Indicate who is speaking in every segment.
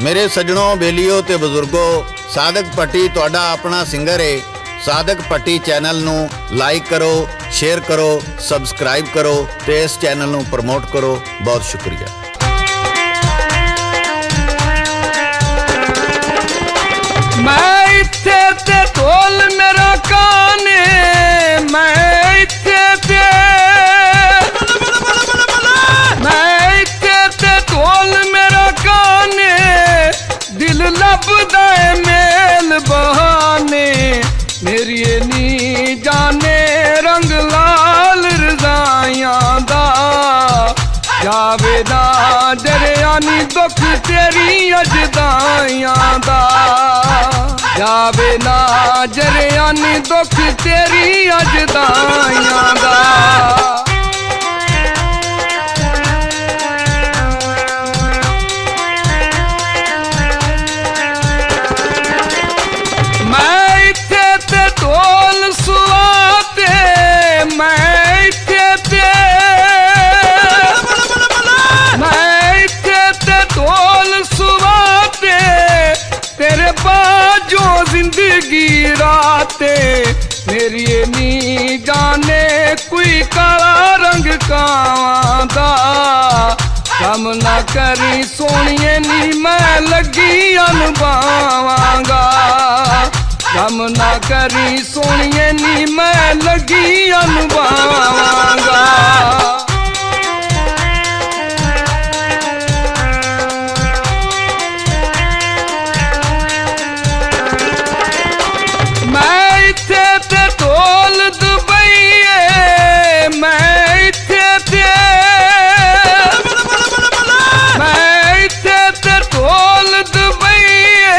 Speaker 1: मेरे सजनों बेलियो ते बजुर्गो, सादक भट्टी तुहाडा अपना सिंगर है। सादक भट्टी चैनल नू लाइक करो, शेयर करो, सबसक्राइब करो ते इस चैनल नू प्रमोट करो। बहुत शुक्रिया।
Speaker 2: मैं इत्थे ते ढोल मेरा काने, मैं इत्थे ते ढोल मेरा काने, दिल लभदा है मेल बहाने। मेरी नी जाने रंग लाल रजाइयां दा, जावे ना दरियानी दुख तेरी अजदाइयां दा, जावे ना दरियानी दुख तेरी अजदाइयां दा। मैं इत्थे ते ढोल सुआते, मैं इत्थे ते ढोल सुवाते, तेरे बाजो जिंदगी राते। मेरी नी जाने कोई काला रंग कावां दा, कम ना करी सोनिए नी मैं लगी अनबावांगा, कम ना करी सोनिए नी मैं लगी अनबावांगा। मैं इत्थे ते ढोल दुबईए, मैं इत्थे ते ढोल दुबईए,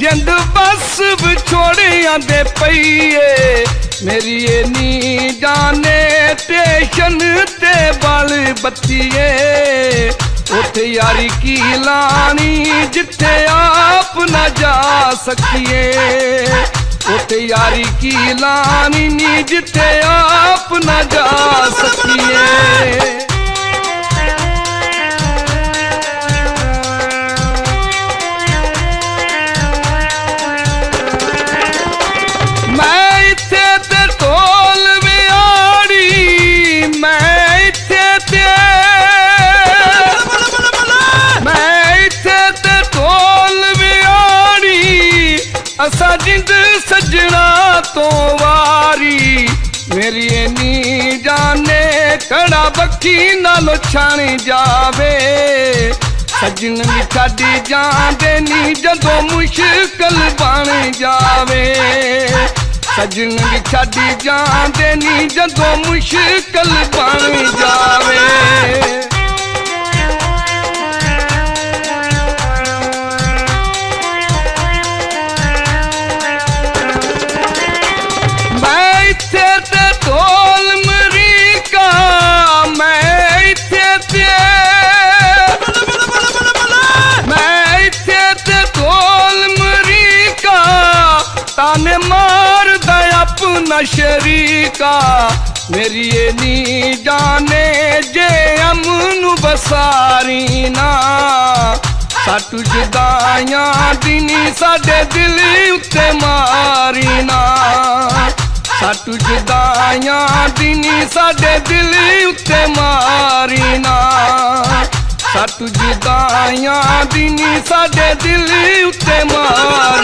Speaker 2: जिंद बस विछोड़ियां दे पईए। मेरी नी जाने स्टेशन ते बल बत्तीए, उथे यारी की लानी जिथे आप न जा सकिए, उथे यारी की लानी नी जिथे आप न जा सकिए। मैं इत्थे ते ढोल विहाड़ी, मैं इत्थे ते ढोल विहाड़ी, असा जिंद सजना तो वारी। मेरी नी जाने कड़ा बखी नालो छाण जावे, सजन भी छड्डी जांदे नी जदों मुश्किल बन जावे, सजन भी छड्डी जांदे नी जदों मुश्किल बन जावे। मैं इत्थे ते ढोल मरीका, मैं इत्थे ते ढोल मरीका, ताने मार दया अपना शरीका। मेरी नी जाने जे अमन बसारी ना, साटू जुदाइयां दिनी साडे दिल उत्ते मारी ना, साटू जुदाइयां दिनी साडे दिल उत्ते मारी ना, साटू जुदाइयां दिनी साडे दिल उत्ते मारी।